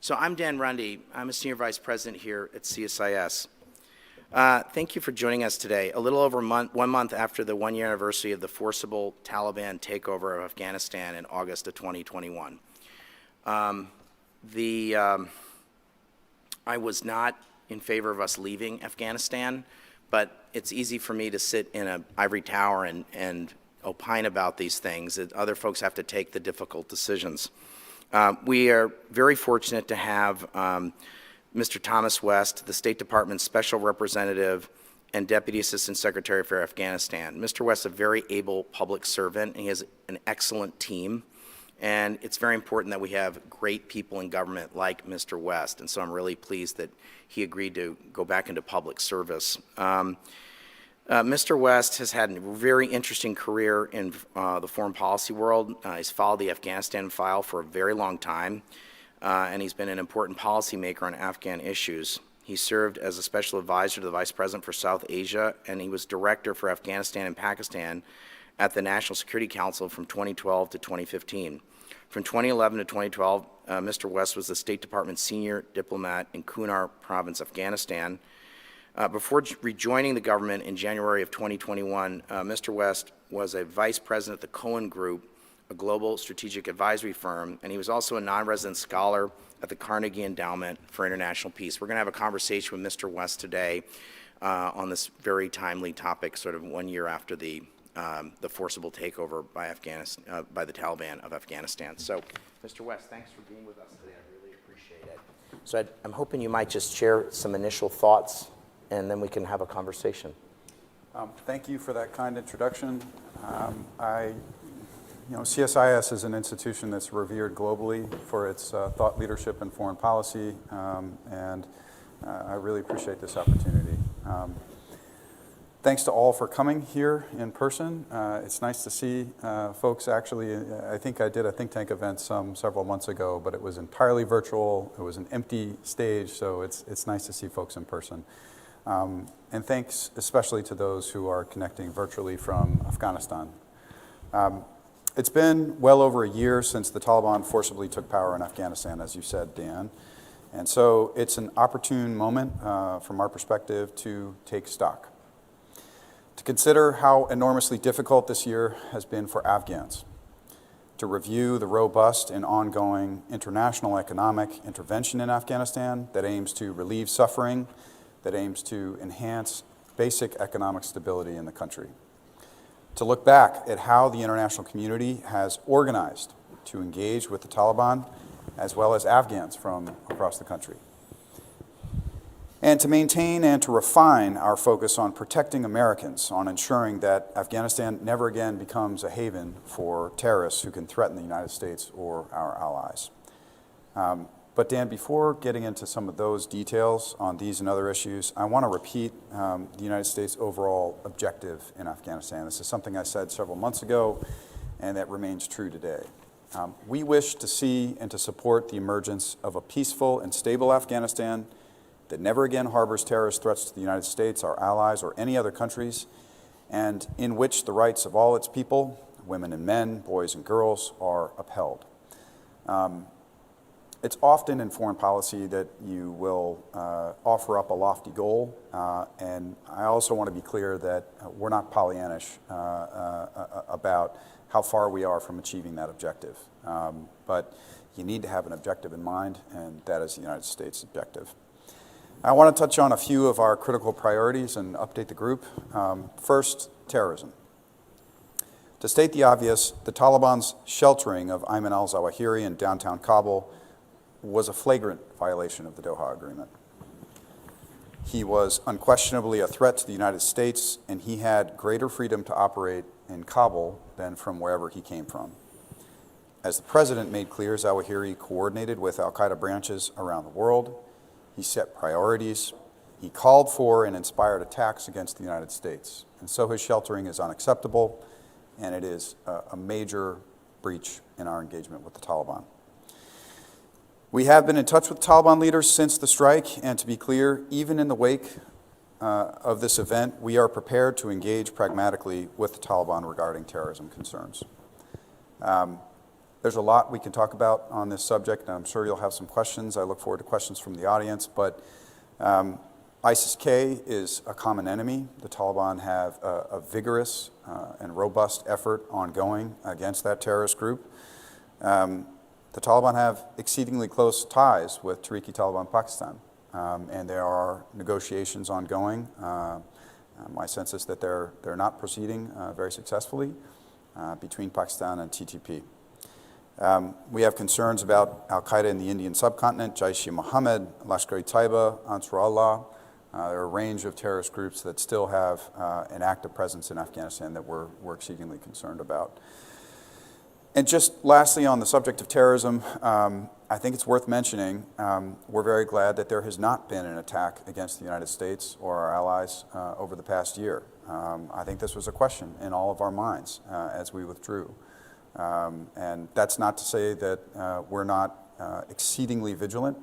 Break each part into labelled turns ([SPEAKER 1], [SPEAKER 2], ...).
[SPEAKER 1] So I'm Dan Rundy. I'm a Senior Vice President here at CSIS. Thank you for joining us today, a little over 1 month after the one-year anniversary of the forcible Taliban takeover of Afghanistan in August of 2021. I was not in favor of us leaving Afghanistan, but it's easy for me to sit in an ivory tower and opine about these things. Other folks have to take the difficult decisions. We are very fortunate to have Mr. Thomas West, the State Department's Special Representative and Deputy Assistant Secretary for Afghanistan. Mr. West is a very able public servant, and he has an excellent team. And it's very important that we have great people in government like Mr. West, and so I'm really pleased that he agreed to go back into public service. Mr. West has had a very interesting career in the foreign policy world. He's followed the Afghanistan file for a very long time, and he's been an important policymaker on Afghan issues. He served as a special advisor to the Vice President for South Asia, and he was Director for Afghanistan and Pakistan at the National Security Council from 2012 to 2015. From 2011 to 2012, Mr. West was the State Department's senior diplomat in Kunar Province, Afghanistan. Before rejoining the government in January of 2021, Mr. West was a vice president at the Cohen Group, a global strategic advisory firm, and he was also a non-resident scholar at the Carnegie Endowment for International Peace. We're going to have a conversation with Mr. West today on this very timely topic, sort of 1 year after the forcible takeover by the Taliban of Afghanistan. So, Mr. West, thanks for being with us today. I really appreciate it. So I'm hoping you might just share some initial thoughts, and then we can have a conversation.
[SPEAKER 2] Thank you for that kind introduction. CSIS is an institution that's revered globally for its thought leadership in foreign policy, and I really appreciate this opportunity. Thanks to all for coming here in person. It's nice to see folks actually. I think I did a think tank event several months ago, but it was entirely virtual. It was an empty stage, so it's nice to see folks in person. And thanks especially to those who are connecting virtually from Afghanistan. It's been well over a year since the Taliban forcibly took power in Afghanistan, as you said, Dan. And so it's an opportune moment from our perspective to take stock, to consider how enormously difficult this year has been for Afghans, to review the robust and ongoing international economic intervention in Afghanistan that aims to relieve suffering, that aims to enhance basic economic stability in the country, to look back at how the international community has organized to engage with the Taliban as well as Afghans from across the country, and to maintain and to refine our focus on protecting Americans, on ensuring that Afghanistan never again becomes a haven for terrorists who can threaten the United States or our allies. But Dan, before getting into some of those details on these and other issues, I want to repeat the United States' overall objective in Afghanistan. This is something I said several months ago, and that remains true today. We wish to see and to support the emergence of a peaceful and stable Afghanistan that never again harbors terrorist threats to the United States, our allies, or any other countries, and in which the rights of all its people, women and men, boys and girls, are upheld. It's often in foreign policy that you will offer up a lofty goal, and I also want to be clear that we're not Pollyannish about how far we are from achieving that objective. But you need to have an objective in mind, and that is the United States' objective. I want to touch on a few of our critical priorities and update the group. First, terrorism. To state the obvious, the Taliban's sheltering of Ayman al-Zawahiri in downtown Kabul was a flagrant violation of the Doha Agreement. He was unquestionably a threat to the United States, and he had greater freedom to operate in Kabul than from wherever he came from. As the president made clear, Zawahiri coordinated with al-Qaeda branches around the world. He set priorities. He called for and inspired attacks against the United States. And so his sheltering is unacceptable, and it is a major breach in our engagement with the Taliban. We have been in touch with Taliban leaders since the strike, and to be clear, even in the wake of this event, we are prepared to engage pragmatically with the Taliban regarding terrorism concerns. There's a lot we can talk about on this subject, and I'm sure you'll have some questions. I look forward to questions from the audience, but ISIS-K is a common enemy. The Taliban have a vigorous and robust effort ongoing against that terrorist group. The Taliban have exceedingly close ties with Tehrik-i-Taliban Pakistan, and there are negotiations ongoing. My sense is that they're not proceeding very successfully between Pakistan and TTP. We have concerns about al-Qaeda in the Indian subcontinent, Jaish-e-Mohammed, Lashkar-e-Taiba, Ansar-Allah. There are a range of terrorist groups that still have an active presence in Afghanistan that we're exceedingly concerned about. And just lastly, on the subject of terrorism, I think it's worth mentioning, we're very glad that there has not been an attack against the United States or our allies over the past year. I think this was a question in all of our minds as we withdrew. And that's not to say that we're not exceedingly vigilant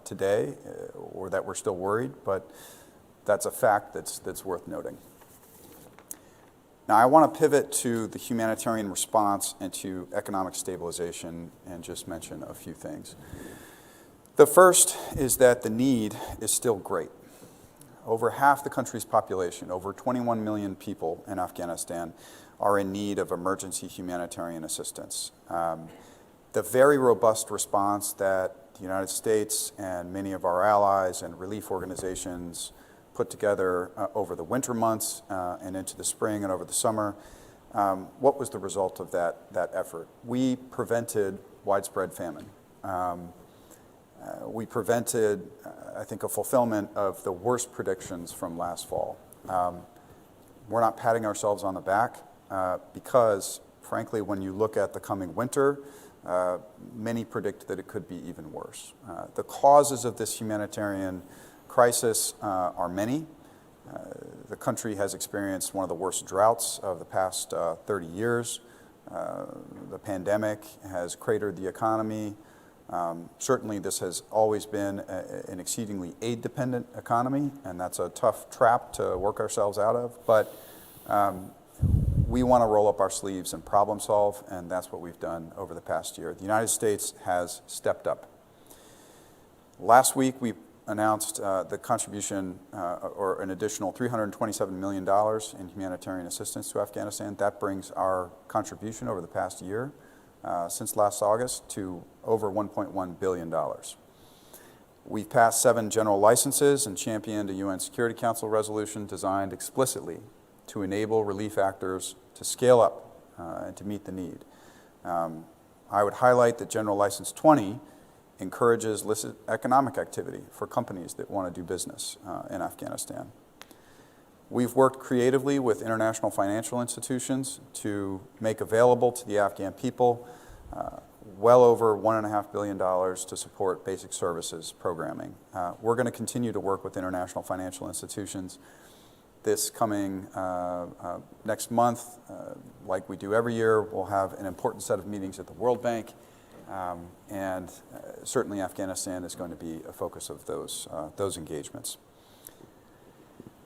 [SPEAKER 2] today or that we're still worried, but that's a fact that's worth noting. Now, I want to pivot to the humanitarian response and to economic stabilization and just mention a few things. The first is that the need is still great. Over half the country's population, over 21 million people in Afghanistan, are in need of emergency humanitarian assistance. The very robust response that the United States and many of our allies and relief organizations put together over the winter months and into the spring and over the summer, what was the result of that effort? We prevented widespread famine. We prevented, I think, a fulfillment of the worst predictions from last fall. We're not patting ourselves on the back because, frankly, when you look at the coming winter, many predict that it could be even worse. The causes of this humanitarian crisis are many. The country has experienced one of the worst droughts of the past 30 years. The pandemic has cratered the economy. Certainly, this has always been an exceedingly aid-dependent economy, and that's a tough trap to work ourselves out of. But we want to roll up our sleeves and problem solve, and that's what we've done over the past year. The United States has stepped up. Last week, we announced the contribution or an additional $327 million in humanitarian assistance to Afghanistan. That brings our contribution over the past year, since last August, to over $1.1 billion. We've passed 7 general licenses and championed a UN Security Council resolution designed explicitly to enable relief actors to scale up and to meet the need. I would highlight that General License 20 encourages licit economic activity for companies that want to do business in Afghanistan. We've worked creatively with international financial institutions to make available to the Afghan people well over $1.5 billion to support basic services programming. We're going to continue to work with international financial institutions. This coming next month, like we do every year, we'll have an important set of meetings at the World Bank. And certainly Afghanistan is going to be a focus of those engagements.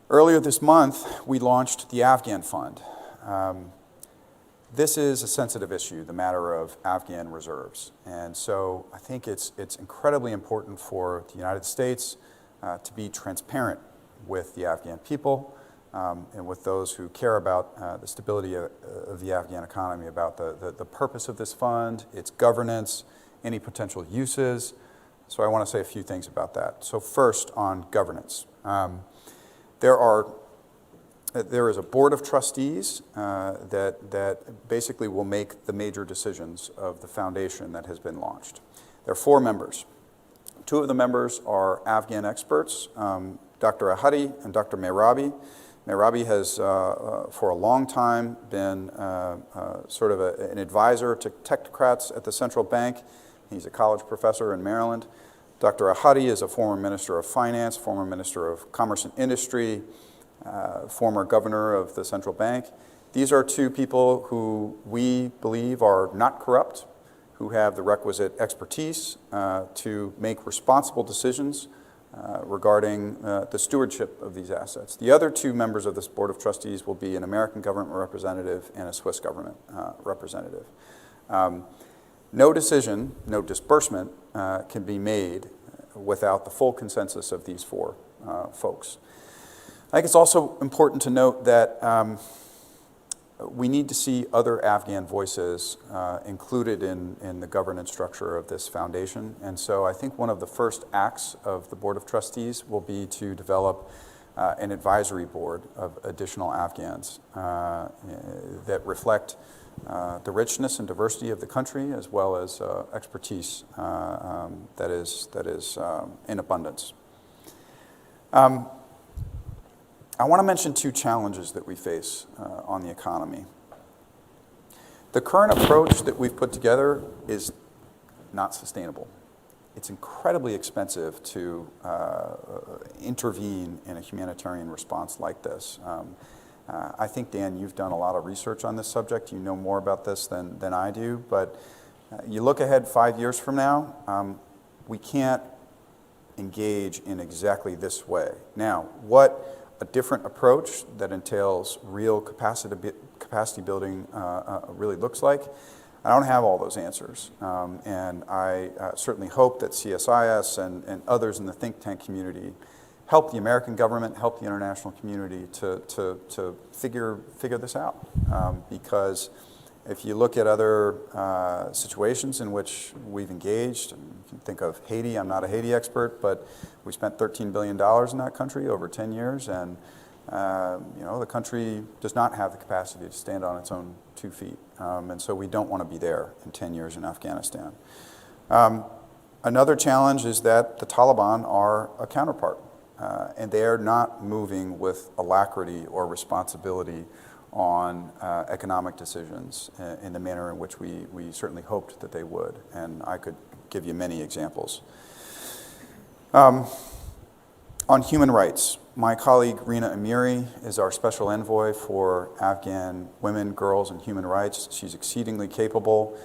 [SPEAKER 2] Earlier this month, we launched the Afghan Fund. This is a sensitive issue, the matter of Afghan reserves. And so I think it's incredibly important for the United States to be transparent with the Afghan people and with those who care about the stability of the Afghan economy, about the purpose of this fund, its governance, any potential uses. So I want to say a few things about that. So first, on governance. There is a board of trustees that basically will make the major decisions of the foundation that has been launched. There are 4 members. 2 of the members are Afghan experts, Dr. Ahadi and Dr. Mehrabi. Mehrabi has, for a long time, been sort of an advisor to technocrats at the central bank. He's a college professor in Maryland. Dr. Ahadi is a former minister of finance, former minister of commerce and industry, former governor of the central bank. These are 2 people who we believe are not corrupt, who have the requisite expertise to make responsible decisions regarding the stewardship of these assets. The other 2 members of this board of trustees will be an American government representative and a Swiss government representative. No decision, no disbursement can be made without the full consensus of these four folks. I think it's also important to note that we need to see other Afghan voices included in the governance structure of this foundation. And so I think one of the first acts of the Board of Trustees will be to develop an advisory board of additional Afghans that reflect the richness and diversity of the country, as well as expertise that is in abundance. I want to mention two challenges that we face on the economy. The current approach that we've put together is not sustainable. It's incredibly expensive to intervene in a humanitarian response like this. I think, Dan, you've done a lot of research on this subject. You know more about this than I do, but you look ahead 5 years from now, we can't engage in exactly this way. Now, what a different approach that entails real capacity building really looks like, I don't have all those answers. And I certainly hope that CSIS and others in the think tank community help the American government, help the international community to figure this out. Because if you look at other situations in which we've engaged, and you can think of Haiti. I'm not a Haiti expert, but we spent $13 billion in that country over 10 years, and the country does not have the capacity to stand on its own 2 feet. And so we don't want to be there in 10 years in Afghanistan. Another challenge is that the Taliban are a counterpart, and they are not moving with alacrity or responsibility on economic decisions in the manner in which we certainly hoped that they would. And I could give you many examples. On human rights, my colleague Rina Amiri is our special envoy for Afghan women, girls, and human rights. She's exceedingly capable.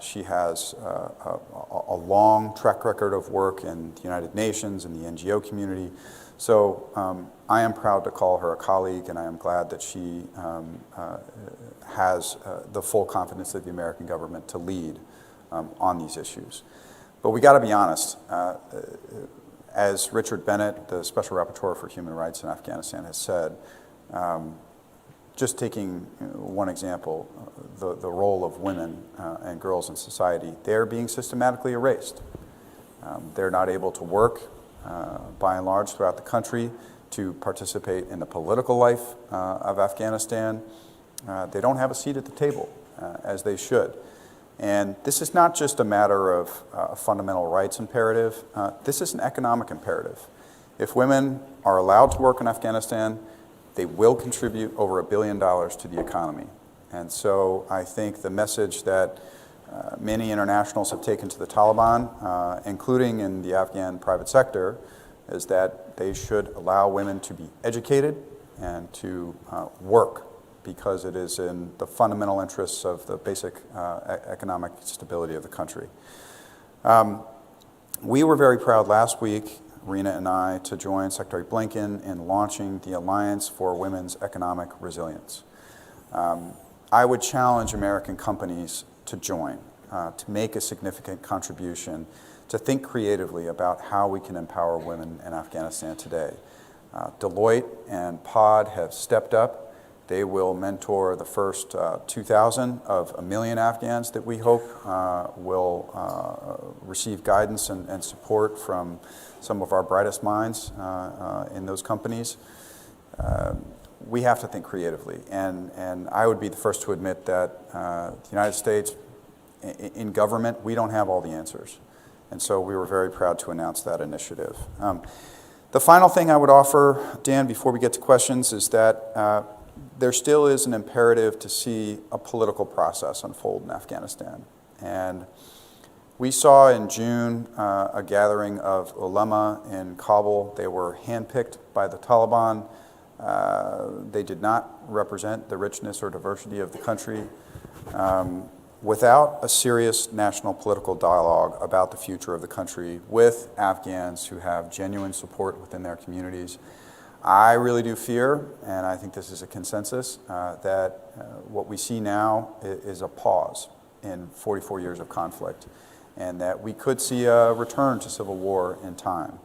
[SPEAKER 2] She has a long track record of work in the United Nations and the NGO community. So I am proud to call her a colleague, and I am glad that she has the full confidence of the American government to lead on these issues. But we got to be honest. As Richard Bennett, the Special Rapporteur for Human Rights in Afghanistan, has said, just taking one example, the role of women and girls in society, they're being systematically erased. They're not able to work, by and large, throughout the country to participate in the political life of Afghanistan. They don't have a seat at the table, as they should. And this is not just a matter of a fundamental rights imperative. This is an economic imperative. If women are allowed to work in Afghanistan, they will contribute over $1 billion to the economy. And so I think the message that many internationals have taken to the Taliban, including in the Afghan private sector, is that they should allow women to be educated and to work, because it is in the fundamental interests of the basic economic stability of the country. We were very proud last week, Rina and I, to join Secretary Blinken in launching the Alliance for Women's Economic Resilience. I would challenge American companies to join, to make a significant contribution, to think creatively about how we can empower women in Afghanistan today. Deloitte and POD have stepped up. They will mentor the first 2,000 of 1 million Afghans that we hope will receive guidance and support from some of our brightest minds in those companies. We have to think creatively, and I would be the first to admit that the United States, in government, we don't have all the answers. And so we were very proud to announce that initiative. The final thing I would offer, Dan, before we get to questions, is that there still is an imperative to see a political process unfold in Afghanistan. And we saw in June a gathering of ulama in Kabul. They were handpicked by the Taliban. They did not represent the richness or diversity of the country. Without a serious national political dialogue about the future of the country with Afghans who have genuine support within their communities, I really do fear, and I think this is a consensus, that what we see now is a pause in 44 years of conflict, and that we could see a return to civil war in time.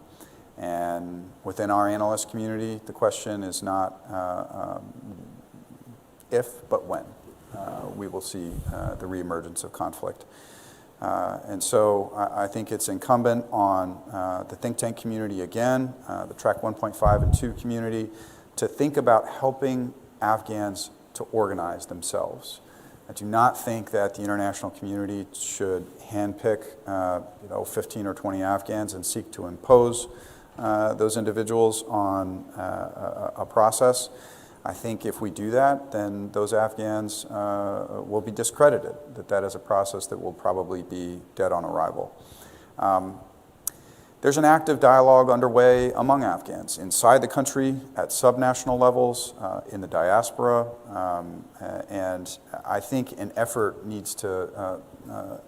[SPEAKER 2] And within our analyst community, the question is not if, but when we will see the reemergence of conflict. And so I think it's incumbent on the think tank community again, the Track 1.5 and 2 community, to think about helping Afghans to organize themselves. I do not think that the international community should handpick 15 or 20 Afghans and seek to impose those individuals on a process. I think if we do that, then those Afghans will be discredited, that is a process that will probably be dead on arrival. There's an active dialogue underway among Afghans inside the country, at subnational levels, in the diaspora, and I think an effort needs to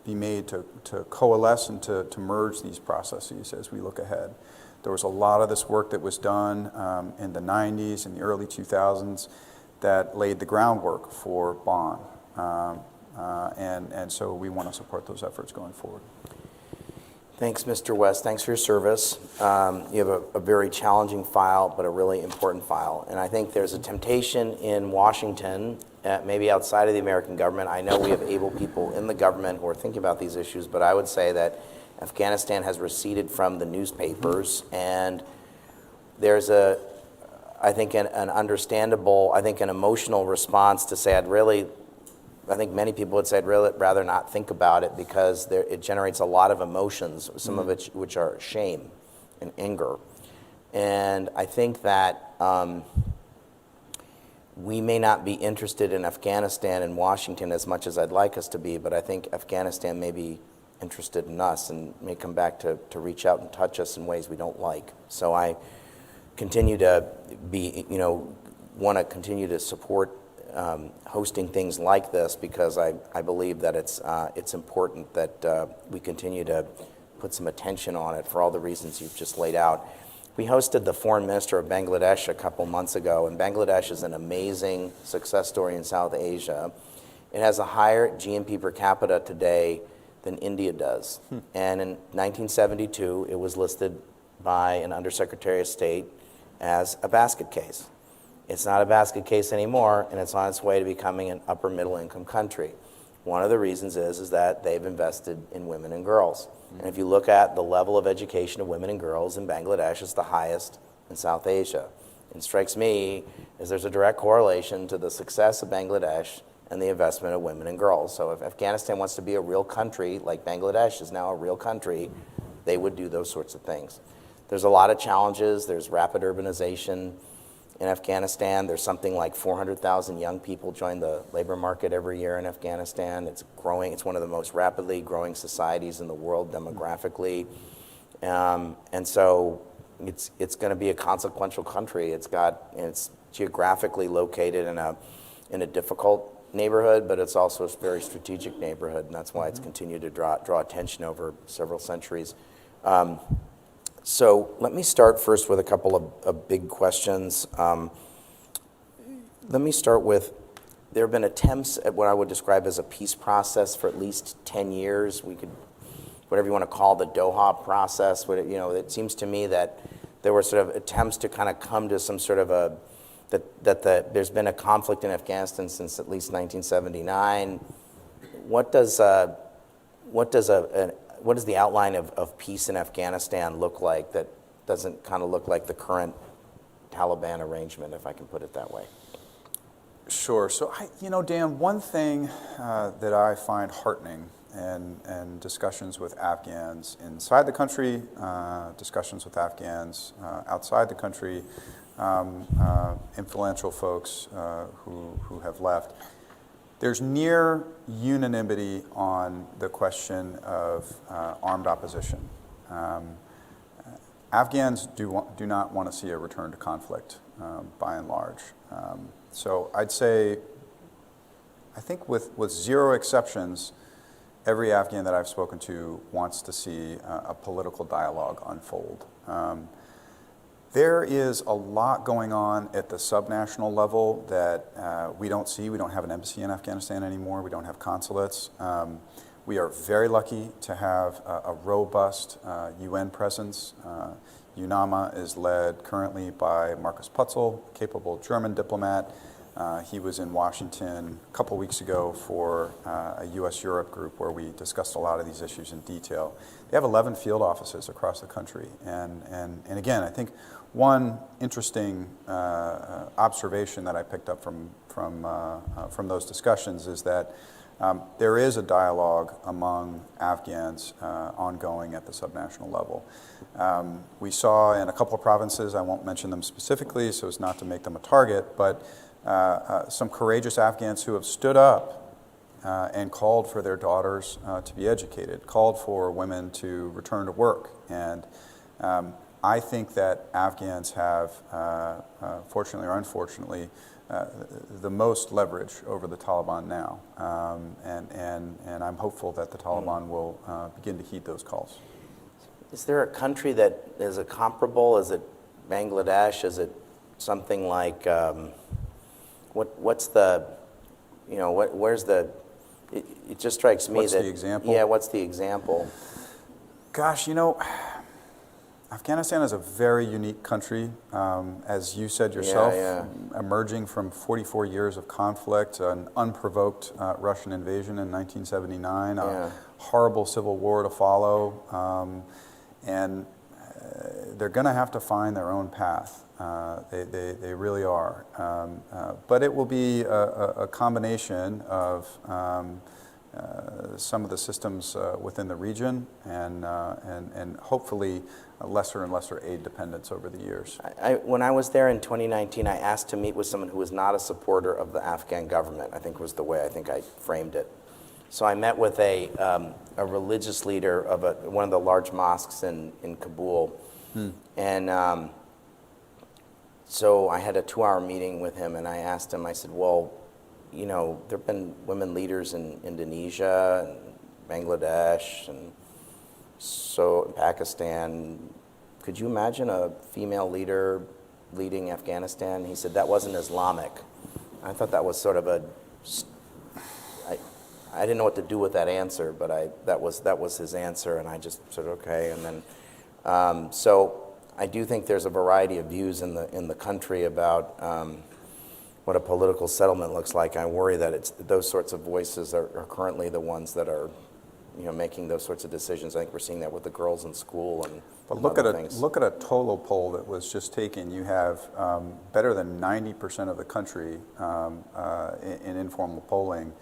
[SPEAKER 2] be made to coalesce and to merge these processes as we look ahead. There was a lot of this work that was done in the 90s and the early 2000s that laid the groundwork for Bonn, and so we want to support those efforts going forward.
[SPEAKER 1] Thanks, Mr. West. Thanks for your service. You have a very challenging file, but a really important file. And I think there's a temptation in Washington, maybe outside of the American government. I know we have able people in the government who are thinking about these issues, but I would say that Afghanistan has receded from the newspapers, and there's I think an understandable, I think an emotional response to say I think many people would say I'd really rather not think about it because it generates a lot of emotions, some of it which are shame and anger. And I think that we may not be interested in Afghanistan and Washington as much as I'd like us to be, but I think Afghanistan may be interested in us and may come back to reach out and touch us in ways we don't like. So I continue to want to continue to support hosting things like this because I believe that it's important that we continue to put some attention on it for all the reasons you've just laid out. We hosted the foreign minister of Bangladesh a couple months ago, and Bangladesh is an amazing success story in South Asia. It has a higher GNP per capita today than India does. And in 1972, it was listed by an Undersecretary of State as a basket case. It's not a basket case anymore, and it's on its way to becoming an upper middle income country. One of the reasons is that they've invested in women and girls. And if you look at the level of education of women and girls in Bangladesh, it's the highest in South Asia. It strikes me as there's a direct correlation to the success of Bangladesh and the investment of women and girls. So if Afghanistan wants to be a real country, like Bangladesh is now a real country, they would do those sorts of things. There's a lot of challenges. There's rapid urbanization in Afghanistan. There's something like 400,000 young people join the labor market every year in Afghanistan. It's growing. It's one of the most rapidly growing societies in the world demographically. And so it's going to be a consequential country. It's geographically located in a difficult neighborhood, but it's also a very strategic neighborhood, and that's why it's continued to draw attention over several centuries. So let me start first with a couple of big questions. Let me start with, there have been attempts at what I would describe as a peace process for at least 10 years. We could, whatever you want to call the Doha process, it seems to me that there were sort of attempts to kind of come to some sort of there's been a conflict in Afghanistan since at least 1979. What does the outline of peace in Afghanistan look like that doesn't kind of look like the current Taliban arrangement, if I can put it that way?
[SPEAKER 2] Sure. So, Dan, one thing that I find heartening in discussions with Afghans inside the country, discussions with Afghans outside the country, influential folks who have left, there's near unanimity on the question of armed opposition. Afghans do not want to see a return to conflict, by and large. So I'd say, I think with zero exceptions, every Afghan that I've spoken to wants to see a political dialogue unfold. There is a lot going on at the subnational level that we don't see. We don't have an embassy in Afghanistan anymore. We don't have consulates. We are very lucky to have a robust UN presence. UNAMA is led currently by Markus Putzel, capable German diplomat. He was in Washington a couple weeks ago for a US-Europe group where we discussed a lot of these issues in detail. They have 11 field offices across the country. And again, I think one interesting observation that I picked up from those discussions is that there is a dialogue among Afghans ongoing at the subnational level. We saw in a couple of provinces, I won't mention them specifically so as not to make them a target, but some courageous Afghans who have stood up and called for their daughters to be educated, called for women to return to work. And I think that Afghans have, fortunately or unfortunately, the most leverage over the Taliban now, and I'm hopeful that the Taliban will begin to heed those calls.
[SPEAKER 1] Is there a country that is a comparable? Is it Bangladesh? Is it something like, what's the, where's the, it just strikes me
[SPEAKER 2] What's
[SPEAKER 1] that.
[SPEAKER 2] the example?
[SPEAKER 1] Yeah, what's the example?
[SPEAKER 2] Gosh, Afghanistan is a very unique country, as you said yourself, emerging from 44 years of conflict, an unprovoked Russian invasion in 1979, a horrible civil war to follow, and they're going to have to find their own path. They really are. But it will be a combination of some of the systems within the region and hopefully lesser and lesser aid dependence over the years.
[SPEAKER 1] When I was there in 2019, I asked to meet with someone who was not a supporter of the Afghan government, I think was the way I think I framed it. So I met with a religious leader of one of the large mosques in Kabul. And so I had a 2-hour meeting with him, and I asked him, I said, well, there have been women leaders in Indonesia and Bangladesh and so in Pakistan. Could you imagine a female leader leading Afghanistan? He said that wasn't Islamic. I thought that was sort of I didn't know what to do with that answer, but that was his answer, and I just said okay. And then so I do think there's a variety of views in the country about what a political settlement looks like. I worry that those sorts of voices are currently the ones that are, making those sorts of decisions. I think we're seeing that with the girls in school and.
[SPEAKER 2] But look at a Tolo poll that was just taken. You have better than 90% of the country in informal polling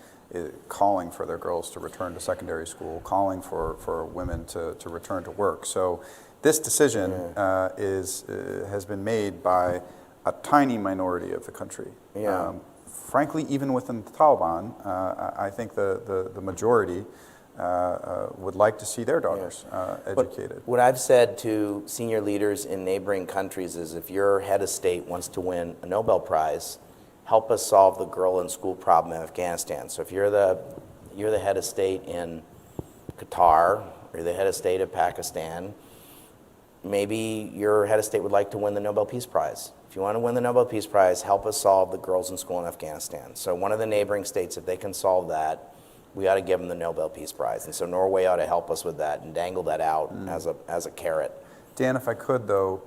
[SPEAKER 2] calling for their girls to return to secondary school, calling for women to return to work. So this decision has been made by a tiny minority of the country. Frankly, even within the Taliban, I think the majority would like to see their daughters educated.
[SPEAKER 1] What I've said to senior leaders in neighboring countries is if your head of state wants to win a Nobel Prize, help us solve the girl in school problem in Afghanistan. So if you're the head of state in Qatar, or you're the head of state of Pakistan, maybe your head of state would like to win the Nobel Peace Prize. If you want to win the Nobel Peace Prize, help us solve the girls in school in Afghanistan. So one of the neighboring states, if they can solve that, we ought to give them the Nobel Peace Prize. And so Norway ought to help us with that and dangle that out as a carrot.
[SPEAKER 2] Dan, if I could, though,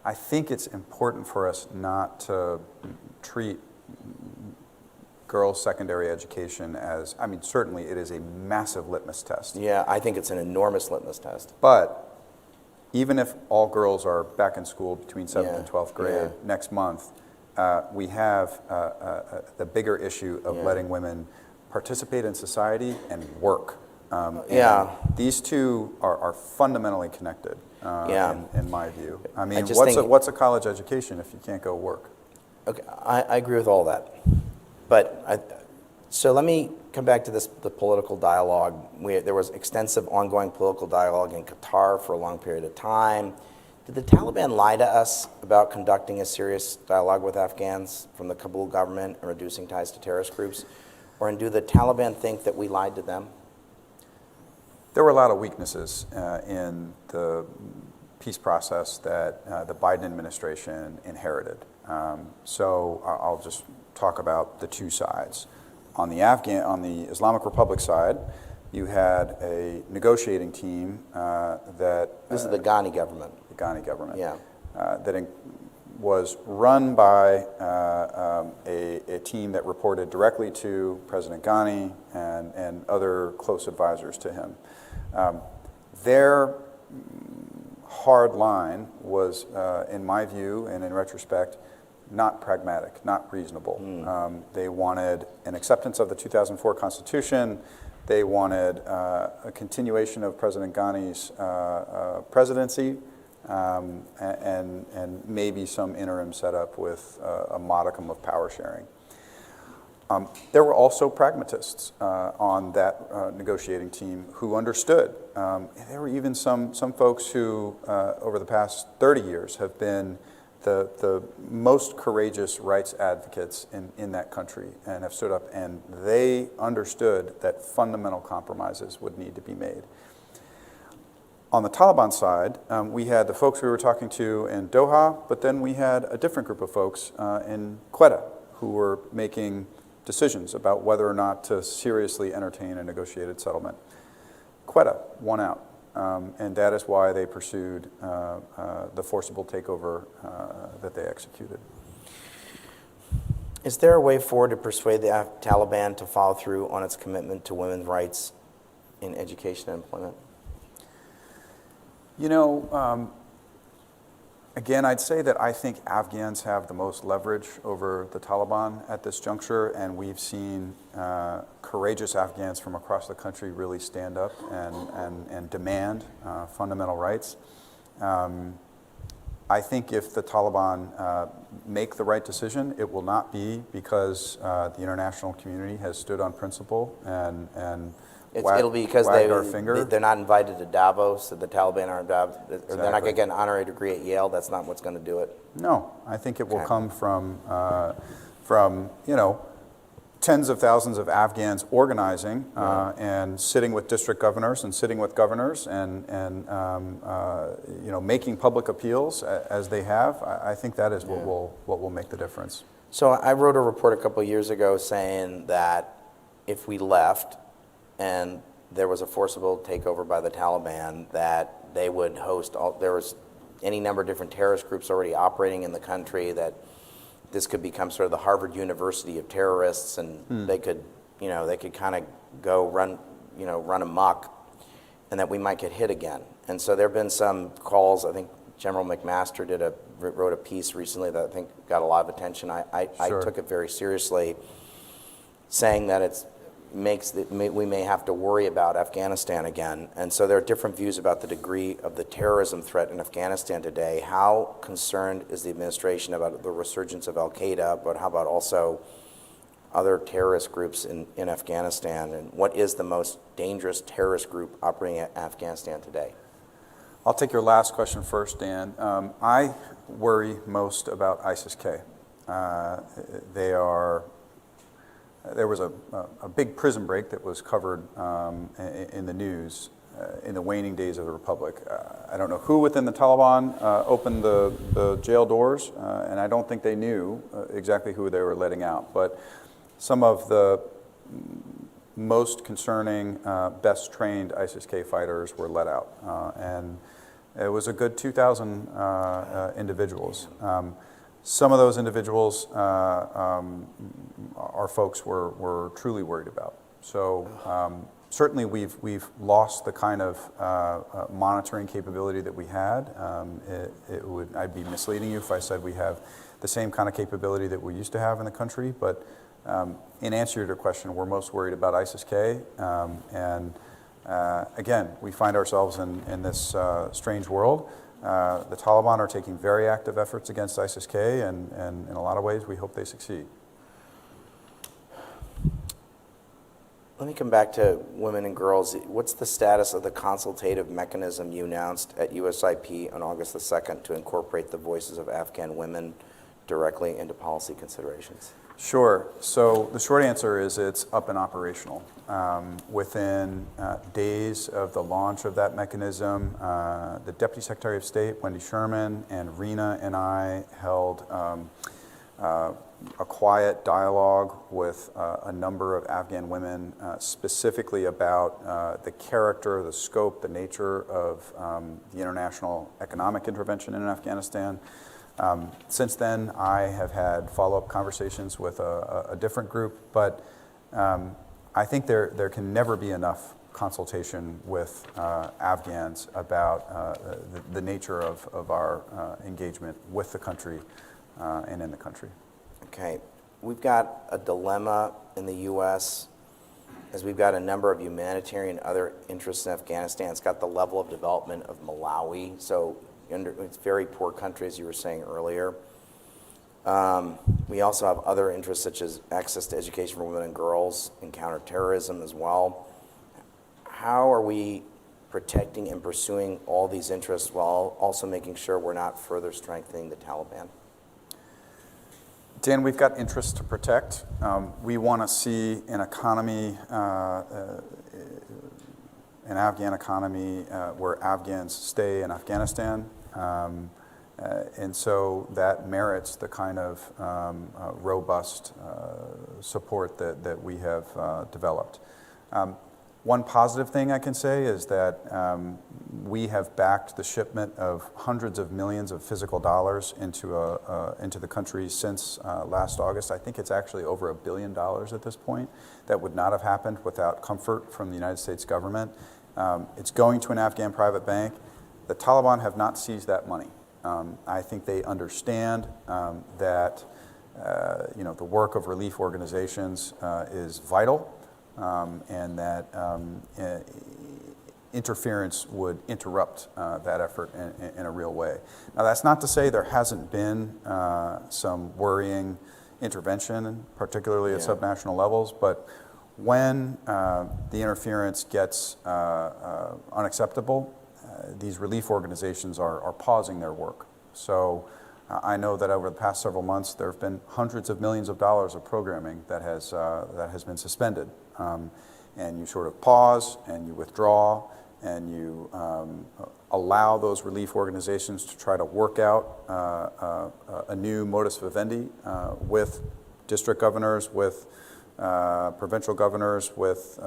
[SPEAKER 2] I think it's important for us not to treat girls' secondary education as, certainly it is a massive litmus test.
[SPEAKER 1] Yeah, I think it's an enormous litmus test.
[SPEAKER 2] But even if all girls are back in school between 7th and 12th grade next month, we have the bigger issue of letting women participate in society and work. And these two are fundamentally connected, in my view. What's a college education if you can't go work?
[SPEAKER 1] Okay, I agree with all that. But so let me come back to the political dialogue. There was extensive ongoing political dialogue in Qatar for a long period of time. Did the Taliban lie to us about conducting a serious dialogue with Afghans from the Kabul government and reducing ties to terrorist groups? Or do the Taliban think that we lied to them?
[SPEAKER 2] There were a lot of weaknesses in the peace process that the Biden administration inherited. So I'll just talk about the two sides. On the Islamic Republic side, you had a negotiating team that...
[SPEAKER 1] This is the Ghani government.
[SPEAKER 2] The Ghani government.
[SPEAKER 1] Yeah.
[SPEAKER 2] Was run by a team that reported directly to President Ghani and other close advisors to him. Their hard line was, in my view and in retrospect, not pragmatic, not reasonable. They wanted an acceptance of the 2004 Constitution. They wanted a continuation of President Ghani's presidency, and maybe some interim setup with a modicum of power sharing. There were also pragmatists on that negotiating team who understood. There were even some folks who, over the past 30 years, have been the most courageous rights advocates in that country and have stood up, and they understood that fundamental compromises would need to be made. On the Taliban side, we had the folks we were talking to in Doha, but then we had a different group of folks in Quetta who were making decisions about whether or not to seriously entertain a negotiated settlement. Quetta won out, and that is why they pursued the forcible takeover that they executed.
[SPEAKER 1] Is there a way forward to persuade the Taliban to follow through on its commitment to women's rights in education and employment?
[SPEAKER 2] You know, again, I'd say that I think Afghans have the most leverage over the Taliban at this juncture, and we've seen courageous Afghans from across the country really stand up and demand fundamental rights. I think if the Taliban make the right decision, it will not be because the international community has stood on principle and
[SPEAKER 1] It'll be because
[SPEAKER 2] they're
[SPEAKER 1] not invited to Davos, so the Taliban aren't Davos, or they're not
[SPEAKER 2] Exactly.
[SPEAKER 1] going to get an honorary degree at Yale. That's not what's going to do it.
[SPEAKER 2] No, I think it will come from tens of thousands of Afghans organizing and sitting with district governors and sitting with governors and making public appeals as they have. I think that is what will make the difference.
[SPEAKER 1] So I wrote a report a couple of years ago saying that if we left and there was a forcible takeover by the Taliban, that they would host there was any number of different terrorist groups already operating in the country, that this could become sort of the Harvard University of terrorists, and they could kind of go run amok, and that we might get hit again. And so there have been some calls. I think General McMaster wrote a piece recently that I think got a lot of attention. I
[SPEAKER 2] Sure.
[SPEAKER 1] took it very seriously, saying that we may have to worry about Afghanistan again. And so there are different views about the degree of the terrorism threat in Afghanistan today. How concerned is the administration about the resurgence of al-Qaeda, but how about also other terrorist groups in Afghanistan? And what is the most dangerous terrorist group operating in Afghanistan today?
[SPEAKER 2] I'll take your last question first, Dan. I worry most about ISIS-K. There was a big prison break that was covered in the news in the waning days of the Republic. I don't know who within the Taliban opened the jail doors, and I don't think they knew exactly who they were letting out. But some of the most concerning, best trained ISIS-K fighters were let out. And it was a good 2,000 individuals. Some of those individuals our folks were truly worried about. So certainly we've lost the kind of monitoring capability that we had. I'd be misleading you if I said we have the same kind of capability that we used to have in the country. But in answer to your question, we're most worried about ISIS-K. Again, we find ourselves in this strange world. The Taliban are taking very active efforts against ISIS-K, and in a lot of ways, we hope they succeed.
[SPEAKER 1] Let me come back to women and girls. What's the status of the consultative mechanism you announced at USIP on August the 2nd to incorporate the voices of Afghan women directly into policy considerations?
[SPEAKER 2] Sure. So the short answer is it's up and operational. Within days of the launch of that mechanism, the Deputy Secretary of State, Wendy Sherman, and Rena and I held a quiet dialogue with a number of Afghan women specifically about the character, the scope, the nature of the international economic intervention in Afghanistan. Since then, I have had follow-up conversations with a different group, but I think there can never be enough consultation with Afghans about the nature of our engagement with the country and in the country.
[SPEAKER 1] Okay, we've got a dilemma in the U.S. as we've got a number of humanitarian other interests in Afghanistan. It's got the level of development of Malawi, so it's a very poor country, as you were saying earlier. We also have other interests such as access to education for women and girls and counterterrorism as well. How are we protecting and pursuing all these interests while also making sure we're not further strengthening the Taliban?
[SPEAKER 2] Dan, we've got interests to protect. We want to see an economy, an Afghan economy where Afghans stay in Afghanistan. And so that merits the kind of robust support that we have developed. One positive thing I can say is that we have backed the shipment of hundreds of millions of physical dollars into the country since last August. I think it's actually over $1 billion at this point. That would not have happened without comfort from the United States government. It's going to an Afghan private bank. The Taliban have not seized that money. I think they understand that the work of relief organizations is vital. And that interference would interrupt that effort in a real way. Now, that's not to say there hasn't been some worrying intervention, particularly at subnational levels, but when the interference gets unacceptable, these relief organizations are pausing their work. So I know that over the past several months, there have been hundreds of millions of dollars of programming that has been suspended. And you sort of pause and you withdraw and you allow those relief organizations to try to work out a new modus vivendi with district governors, with provincial governors, with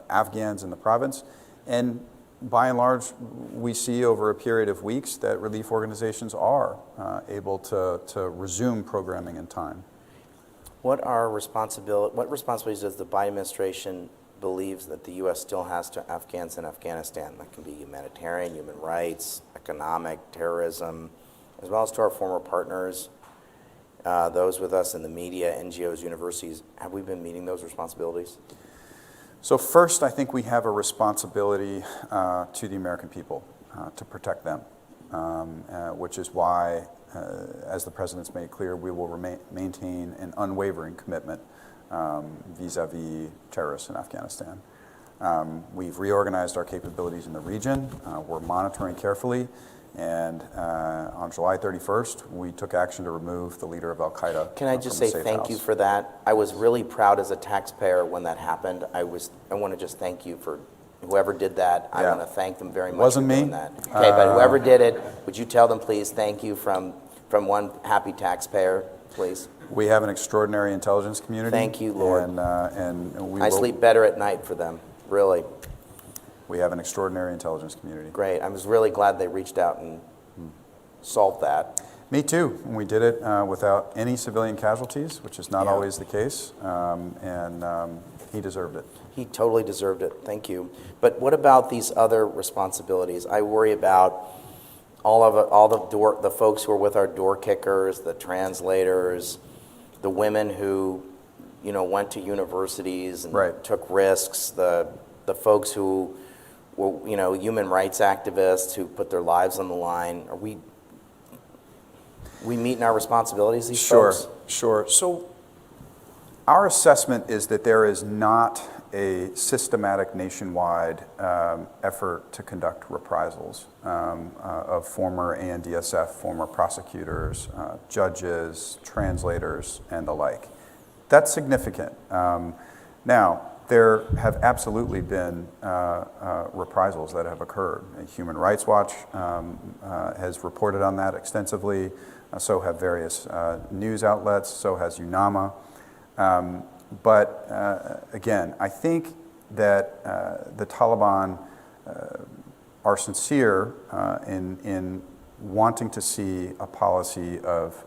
[SPEAKER 2] Afghans in the province. And by and large, we see over a period of weeks that relief organizations are able to resume programming in time.
[SPEAKER 1] What responsibilities does the Biden administration believes that the U.S. still has to Afghans in Afghanistan? That can be humanitarian, human rights, economic, terrorism, as well as to our former partners, those with us in the media, NGOs, universities. Have we been meeting those responsibilities?
[SPEAKER 2] So first, I think we have a responsibility to the American people to protect them, which is why, as the President's made clear, we will maintain an unwavering commitment vis-a-vis terrorists in Afghanistan. We've reorganized our capabilities in the region. We're monitoring carefully. And on July 31st, we took action to remove the leader of al-Qaeda.
[SPEAKER 1] Can I just say thank you for that? I was really proud as a taxpayer when that happened. I want to just thank you for whoever did that. I want to thank them very much
[SPEAKER 2] Wasn't
[SPEAKER 1] for doing
[SPEAKER 2] me.
[SPEAKER 1] that. Okay, but whoever did it, would you tell them, please, thank you from one happy taxpayer, please?
[SPEAKER 2] We have an extraordinary intelligence community.
[SPEAKER 1] Thank you, Lord.
[SPEAKER 2] And
[SPEAKER 1] I sleep better at night for them, really.
[SPEAKER 2] We have an extraordinary intelligence community.
[SPEAKER 1] Great. I was really glad they reached out and solved that.
[SPEAKER 2] Me too. We did it without any civilian casualties, which is not always the case, and he deserved it.
[SPEAKER 1] He totally deserved it. Thank you. But what about these other responsibilities? I worry about all the folks who are with our door kickers, the translators, the women who, went to universities and took risks, the folks who were, human rights activists who put their lives on the line. Are we meeting our responsibilities, these folks?
[SPEAKER 2] Sure. So our assessment is that there is not a systematic nationwide effort to conduct reprisals of former ANDSF, former prosecutors, judges, translators, and the like. That's significant. Now, there have absolutely been reprisals that have occurred. Human Rights Watch has reported on that extensively. So have various news outlets. So has UNAMA. But again, I think that the Taliban are sincere in wanting to see a policy of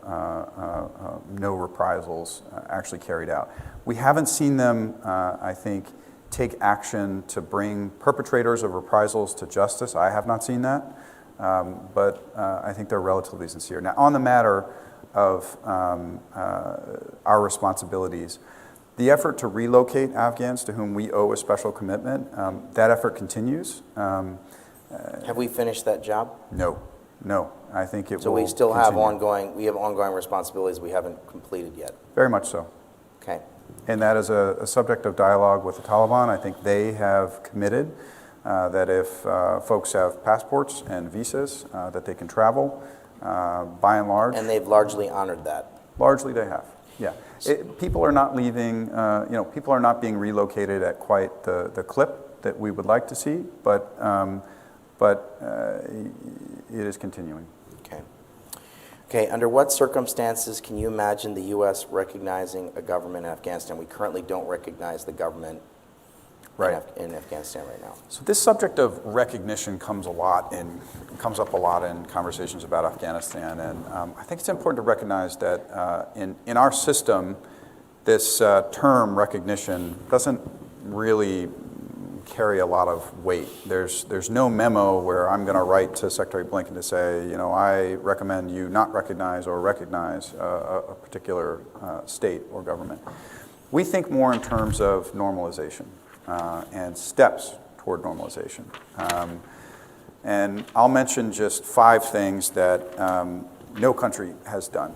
[SPEAKER 2] no reprisals actually carried out. We haven't seen them, I think, take action to bring perpetrators of reprisals to justice. I have not seen that, but I think they're relatively sincere. Now, on the matter of our responsibilities, the effort to relocate Afghans to whom we owe a special commitment, that effort continues.
[SPEAKER 1] Have we finished that job?
[SPEAKER 2] No, I think it will.
[SPEAKER 1] So we still have
[SPEAKER 2] continue.
[SPEAKER 1] we have ongoing responsibilities we haven't completed yet.
[SPEAKER 2] Very much so.
[SPEAKER 1] Okay.
[SPEAKER 2] And that is a subject of dialogue with the Taliban. I think they have committed that if folks have passports and visas, that they can travel, by and large.
[SPEAKER 1] And they've largely honored that.
[SPEAKER 2] Largely they have, yeah. People are not leaving, people are not being relocated at quite the clip that we would like to see, but it is continuing.
[SPEAKER 1] Okay. Okay, under what circumstances can you imagine the U.S. recognizing a government in Afghanistan? We currently don't recognize the government in Afghanistan right now.
[SPEAKER 2] So this subject of recognition comes up a lot in conversations about Afghanistan, and I think it's important to recognize that in our system, this term recognition doesn't really carry a lot of weight. There's no memo where I'm going to write to Secretary Blinken to say, I recommend you not recognize or recognize a particular state or government. We think more in terms of normalization and steps toward normalization. And I'll mention just 5 things that no country has done.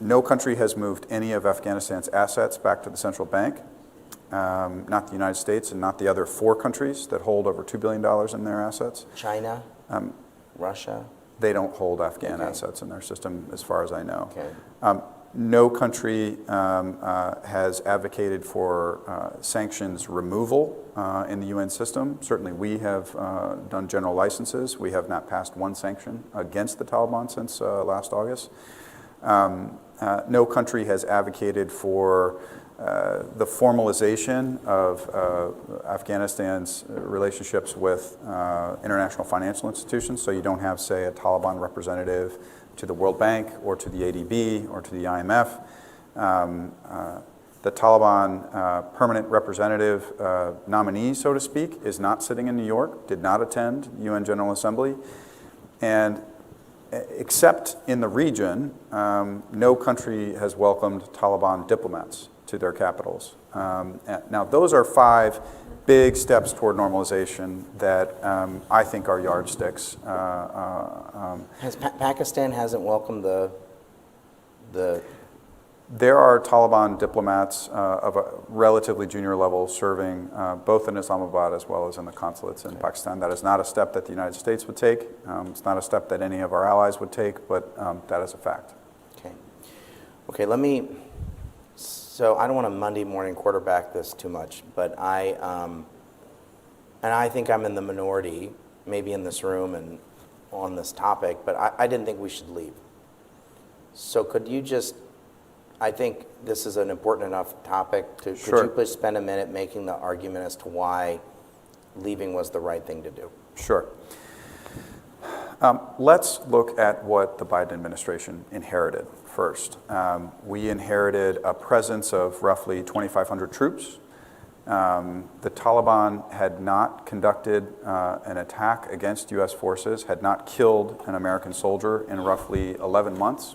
[SPEAKER 2] No country has moved any of Afghanistan's assets back to the central bank. Not the United States and not the other 4 countries that hold over $2 billion in their assets.
[SPEAKER 1] China? Russia?
[SPEAKER 2] They don't hold Afghan assets in their system, as far as I know.
[SPEAKER 1] Okay.
[SPEAKER 2] No country has advocated for sanctions removal in the UN system. Certainly we have done general licenses. We have not passed one sanction against the Taliban since last August. No country has advocated for the formalization of Afghanistan's relationships with international financial institutions, so you don't have, say, a Taliban representative to the World Bank or to the ADB or to the IMF. The Taliban permanent representative nominee, so to speak, is not sitting in New York, did not attend the UN General Assembly, and except in the region, no country has welcomed Taliban diplomats to their capitals. Now, those are 5 big steps toward normalization that I think are yardsticks.
[SPEAKER 1] Pakistan hasn't welcomed the
[SPEAKER 2] There are Taliban diplomats of a relatively junior level serving both in Islamabad as well as in the consulates in Pakistan. That is not a step that the United States would take. It's not a step that any of our allies would take, but that is a fact.
[SPEAKER 1] Okay, so I don't want to Monday morning quarterback this too much, but and I think I'm in the minority, maybe in this room and on this topic, but I didn't think we should leave. So could you just, I think this is an important enough topic to,
[SPEAKER 2] Sure.
[SPEAKER 1] Could you please spend a minute making the argument as to why leaving was the right thing to do?
[SPEAKER 2] Sure. Let's look at what the Biden administration inherited first. We inherited a presence of roughly 2,500 troops. The Taliban had not conducted an attack against U.S. forces, had not killed an American soldier in roughly 11 months,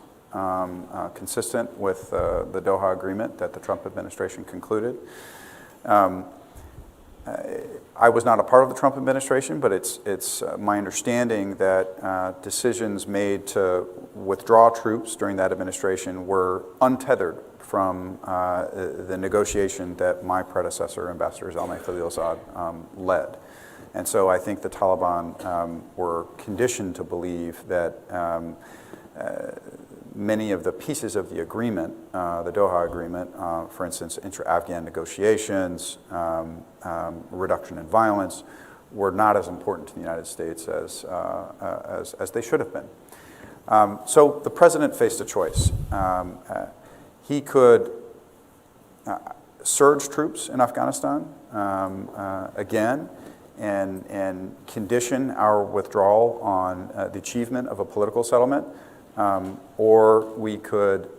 [SPEAKER 2] consistent with the Doha agreement that the Trump administration concluded. I was not a part of the Trump administration, but it's my understanding that decisions made to withdraw troops during that administration were untethered from the negotiation that my predecessor, Ambassador Zalmay Khalilzad, led. And so I think the Taliban were conditioned to believe that many of the pieces of the agreement, the Doha agreement, for instance, intra-Afghan negotiations, reduction in violence, were not as important to the United States as they should have been. So the president faced a choice. He could surge troops in Afghanistan again and condition our withdrawal on the achievement of a political settlement, or we could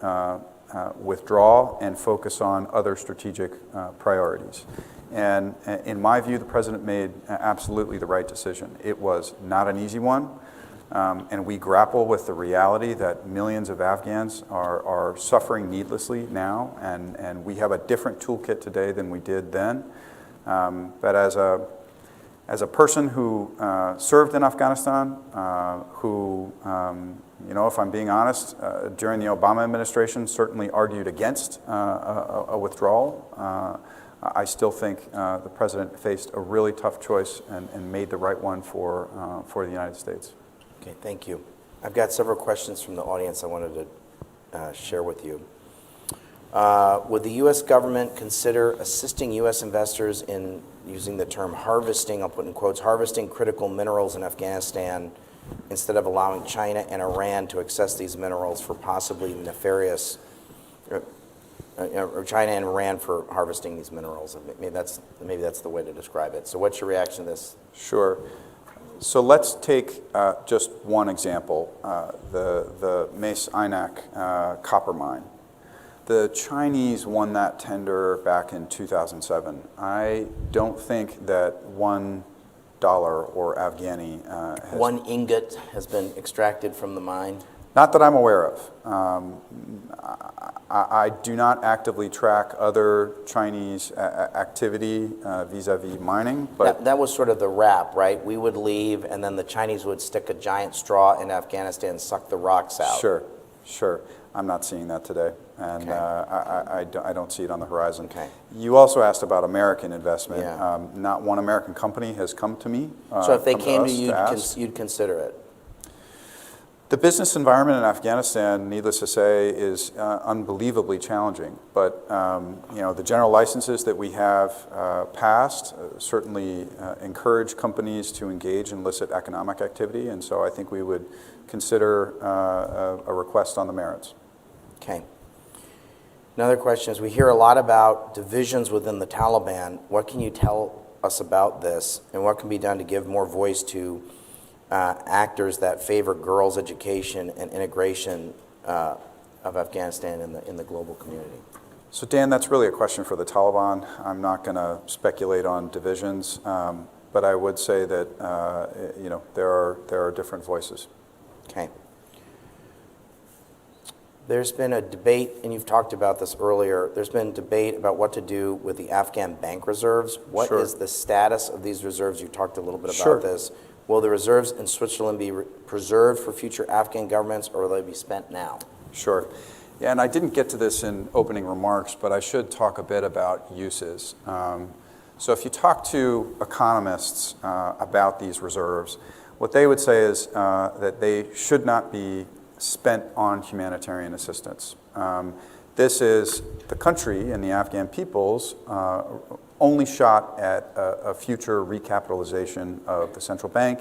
[SPEAKER 2] withdraw and focus on other strategic priorities. And in my view, the president made absolutely the right decision. It was not an easy one, and we grapple with the reality that millions of Afghans are suffering needlessly now, and we have a different toolkit today than we did then. But as a person who served in Afghanistan, who, if I'm being honest, during the Obama administration certainly argued against a withdrawal, I still think the president faced a really tough choice and made the right one for the United States.
[SPEAKER 1] Okay, thank you. I've got several questions from the audience I wanted to share with you. Would the U.S. government consider assisting U.S. investors in using the term harvesting, I'll put in quotes, harvesting critical minerals in Afghanistan instead of allowing China and Iran to access these minerals for possibly nefarious, or China and Iran for harvesting these minerals? Maybe that's the way to describe it. So what's your reaction to this?
[SPEAKER 2] Sure. So let's take just one example, the Mace Aynak copper mine. The Chinese won that tender back in 2007. I don't think that $1 or Afghani has...
[SPEAKER 1] One ingot has been extracted from the mine?
[SPEAKER 2] Not that I'm aware of. I do not actively track other Chinese activity vis-a-vis mining, but...
[SPEAKER 1] That was sort of the rap, right? We would leave, and then the Chinese would stick a giant straw in Afghanistan and suck the rocks out.
[SPEAKER 2] Sure. I'm not seeing that today, and okay. I don't see it on the horizon.
[SPEAKER 1] Okay.
[SPEAKER 2] You also asked about American investment.
[SPEAKER 1] Yeah.
[SPEAKER 2] Not one American company has come to me.
[SPEAKER 1] So if they came to you, you'd consider it?
[SPEAKER 2] The business environment in Afghanistan, needless to say, is unbelievably challenging. But the general licenses that we have passed certainly encourage companies to engage in illicit economic activity, and so I think we would consider a request on the merits.
[SPEAKER 1] Okay. Another question is, we hear a lot about divisions within the Taliban. What can you tell us about this, and what can be done to give more voice to actors that favor girls' education and integration of Afghanistan in the global community?
[SPEAKER 2] So Dan, that's really a question for the Taliban. I'm not going to speculate on divisions, but I would say that there are different voices.
[SPEAKER 1] Okay. There's been a debate, and you've talked about this earlier, there's been debate about what to do with the Afghan bank reserves. What is the status of these reserves? You talked a little bit about this. Will the reserves in Switzerland be preserved for future Afghan governments, or will they be spent now?
[SPEAKER 2] Sure. Yeah, and I didn't get to this in opening remarks, but I should talk a bit about uses. So if you talk to economists about these reserves, what they would say is that they should not be spent on humanitarian assistance. This is the country and the Afghan people's only shot at a future recapitalization of the central bank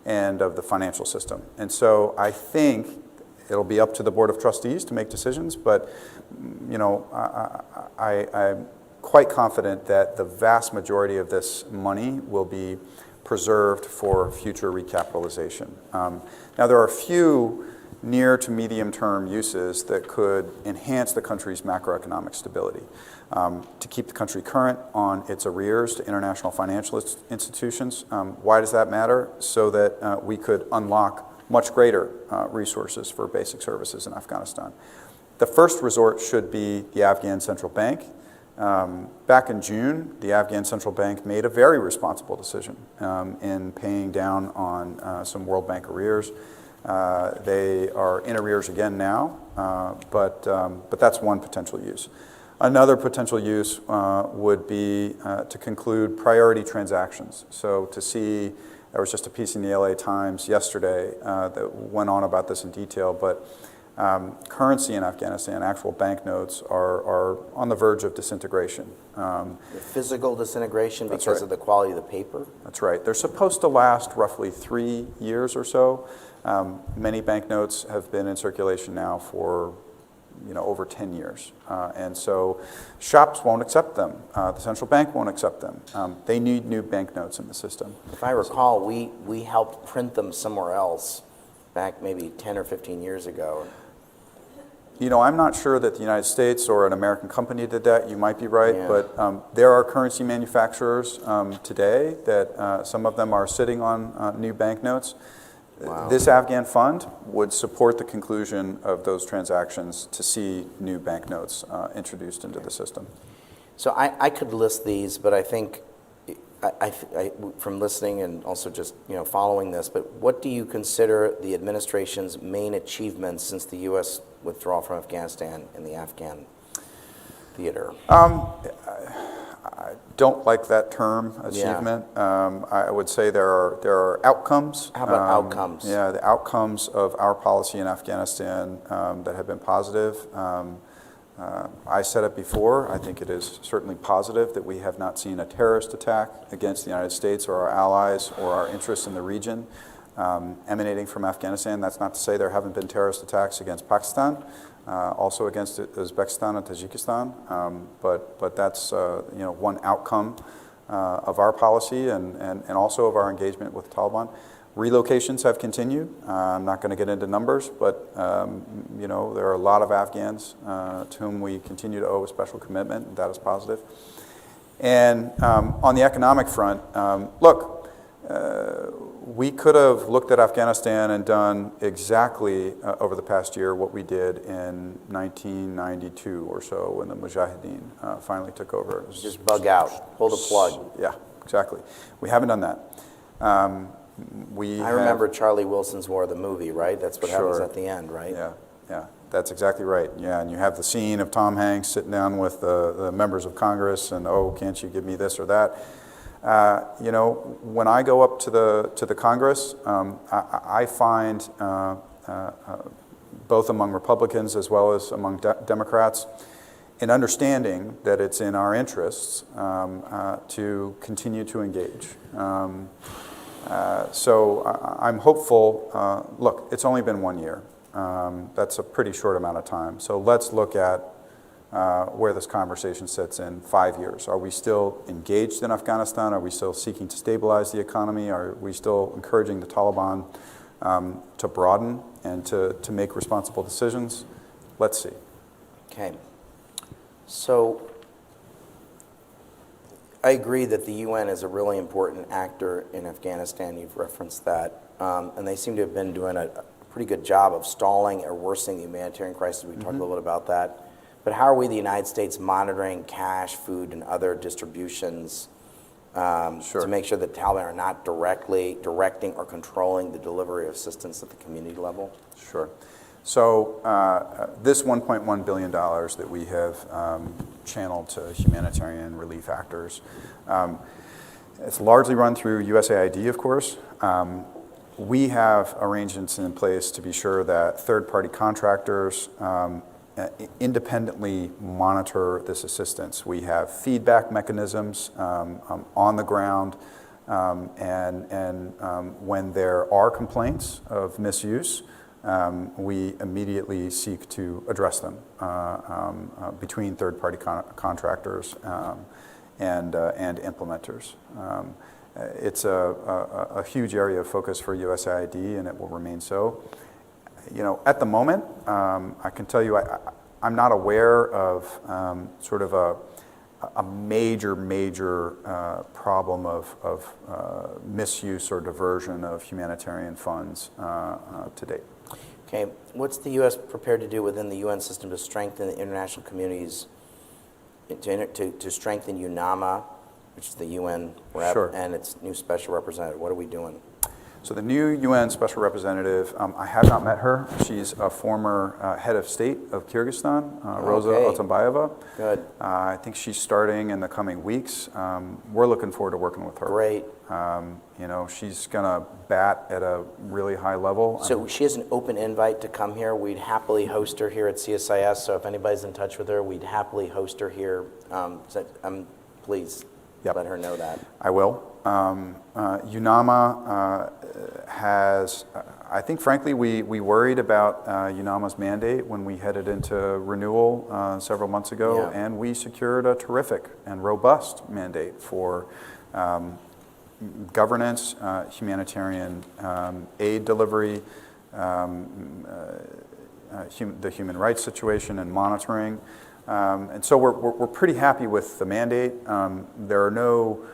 [SPEAKER 2] and of the financial system. And so I think it'll be up to the Board of Trustees to make decisions, but I'm quite confident that the vast majority of this money will be preserved for future recapitalization. Now, there are a few near to medium term uses that could enhance the country's macroeconomic stability. To keep the country current on its arrears to international financial institutions. Why does that matter? So that we could unlock much greater resources for basic services in Afghanistan. The first resort should be the Afghan Central Bank. Back in June, the Afghan Central Bank made a very responsible decision in paying down on some World Bank arrears. They are in arrears again now, but that's one potential use. Another potential use would be to conclude priority transactions. So to see, there was just a piece in the LA Times yesterday that went on about this in detail, but Currency in Afghanistan, actual banknotes, are on the verge of disintegration.
[SPEAKER 1] The physical disintegration
[SPEAKER 2] That's
[SPEAKER 1] because
[SPEAKER 2] right.
[SPEAKER 1] of the quality of the paper?
[SPEAKER 2] That's right. They're supposed to last roughly 3 years or so. Many banknotes have been in circulation now for over 10 years. And so shops won't accept them. The central bank won't accept them. They need new banknotes in the system.
[SPEAKER 1] If I recall, we helped print them somewhere else back maybe 10 or 15 years ago.
[SPEAKER 2] I'm not sure that the United States or an American company did that. You might be right,
[SPEAKER 1] Yeah.
[SPEAKER 2] but there are currency manufacturers today that some of them are sitting on new banknotes.
[SPEAKER 1] Wow.
[SPEAKER 2] This Afghan fund would support the conclusion of those transactions to see new banknotes introduced into the system.
[SPEAKER 1] So I could list these, but I think from listening and also just following this, but what do you consider the administration's main achievements since the U.S. withdrawal from Afghanistan in the Afghan theater?
[SPEAKER 2] I don't like that term, achievement. I would say there are outcomes.
[SPEAKER 1] How about outcomes?
[SPEAKER 2] Yeah, the outcomes of our policy in Afghanistan that have been positive. I said it before, I think it is certainly positive that we have not seen a terrorist attack against the United States or our allies or our interests in the region emanating from Afghanistan. That's not to say there haven't been terrorist attacks against Pakistan, also against Uzbekistan and Tajikistan, but that's one outcome of our policy and also of our engagement with the Taliban. Relocations have continued. I'm not going to get into numbers, but there are a lot of Afghans to whom we continue to owe a special commitment, and that is positive. And on the economic front, look, we could have looked at Afghanistan and done exactly over the past year what we did in 1992 or so when the Mujahideen finally took over.
[SPEAKER 1] Just bug out, pull the plug.
[SPEAKER 2] Yeah, exactly. We haven't done that.
[SPEAKER 1] I remember Charlie Wilson's War, the movie, right? That's what happens
[SPEAKER 2] Sure.
[SPEAKER 1] at the end, right?
[SPEAKER 2] Yeah, that's exactly right. Yeah, and you have the scene of Tom Hanks sitting down with the members of Congress and, oh, can't you give me this or that? When I go up to the Congress, I find both among Republicans as well as among Democrats an understanding that it's in our interests to continue to engage. So I'm hopeful. Look, it's only been 1 year. That's a pretty short amount of time. So let's look at where this conversation sits in 5 years. Are we still engaged in Afghanistan? Are we still seeking to stabilize the economy? Are we still encouraging the Taliban to broaden and to make responsible decisions? Let's see.
[SPEAKER 1] Okay. So I agree that the UN is a really important actor in Afghanistan. You've referenced that. And they seem to have been doing a pretty good job of stalling or worsening the humanitarian crisis. We talked a little bit about that. But how are we, the United States, monitoring cash, food, and other distributions to make sure that Taliban are not directly directing or controlling the delivery of assistance at the community level?
[SPEAKER 2] Sure. So this $1.1 billion that we have channeled to humanitarian relief actors, it's largely run through USAID, of course. We have arrangements in place to be sure that third-party contractors independently monitor this assistance. We have feedback mechanisms on the ground, and when there are complaints of misuse, we immediately seek to address them between third-party contractors and implementers. It's a huge area of focus for USAID, and it will remain so. At the moment, I can tell you I'm not aware of sort of a major problem of misuse or diversion of humanitarian funds to date.
[SPEAKER 1] Okay, what's the U.S. prepared to do within the UN system to strengthen the international communities, to strengthen UNAMA, which is the UN rep,
[SPEAKER 2] Sure.
[SPEAKER 1] and its new special representative? What are we doing?
[SPEAKER 2] So the new UN Special Representative, I have not met her. She's a former head of state of Kyrgyzstan, Rosa Otunbayeva.
[SPEAKER 1] Good.
[SPEAKER 2] I think she's starting in the coming weeks. We're looking forward to working with her.
[SPEAKER 1] Great.
[SPEAKER 2] You know, she's going to bat at a really high level.
[SPEAKER 1] So she has an open invite to come here. We'd happily host her here at CSIS. So if anybody's in touch with her, we'd happily host her here. Please let her know that.
[SPEAKER 2] I will. UNAMA has, I think frankly, we worried about UNAMA's mandate when we headed into renewal several months ago, and we secured a terrific and robust mandate for governance, humanitarian aid delivery, the human rights situation and monitoring. And so we're pretty happy with the mandate. There are no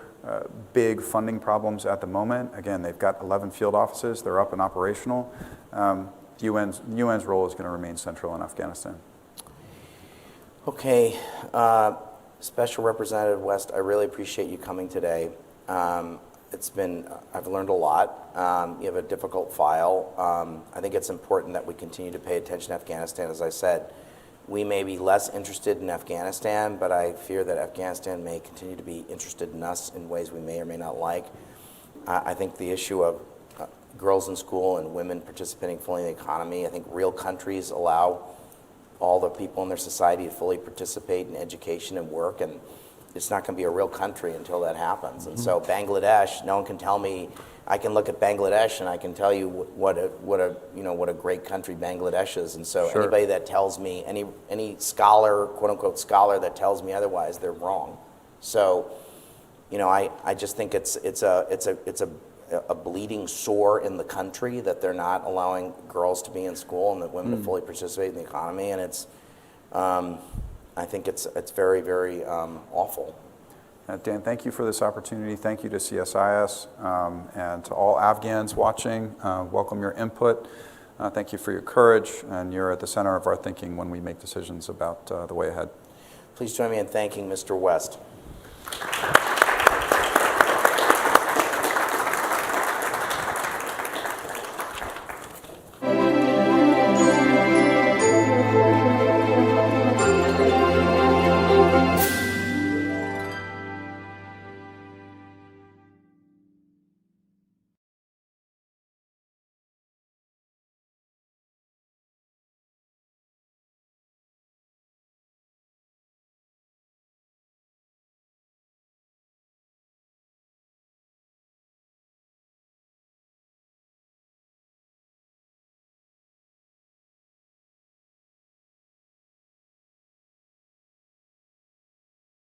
[SPEAKER 2] big funding problems at the moment. Again, they've got 11 field offices. They're up and operational. UN's role is going to remain central in Afghanistan.
[SPEAKER 1] Okay. Special Representative West, I really appreciate you coming today. I've learned a lot. You have a difficult file. I think it's important that we continue to pay attention to Afghanistan. As I said, we may be less interested in Afghanistan, but I fear that Afghanistan may continue to be interested in us in ways we may or may not like. I think the issue of girls in school and women participating fully in the economy, I think real countries allow all the people in their society to fully participate in education and work, and it's not going to be a real country until that happens. And so Bangladesh, no one can tell me. I can look at Bangladesh and I can tell you what a great country Bangladesh is. And so anybody that tells me, any scholar, quote unquote scholar, that tells me otherwise, they're wrong. So, I just think it's a bleeding sore in the country that they're not allowing girls to be in school and that women to fully participate in the economy, and it's. I think it's very, very awful.
[SPEAKER 2] Dan, thank you for this opportunity. Thank you to CSIS and to all Afghans watching. Welcome your input. Thank you for your courage, and you're at the center of our thinking when we make decisions about the way ahead.
[SPEAKER 1] Please join me in thanking Mr. West.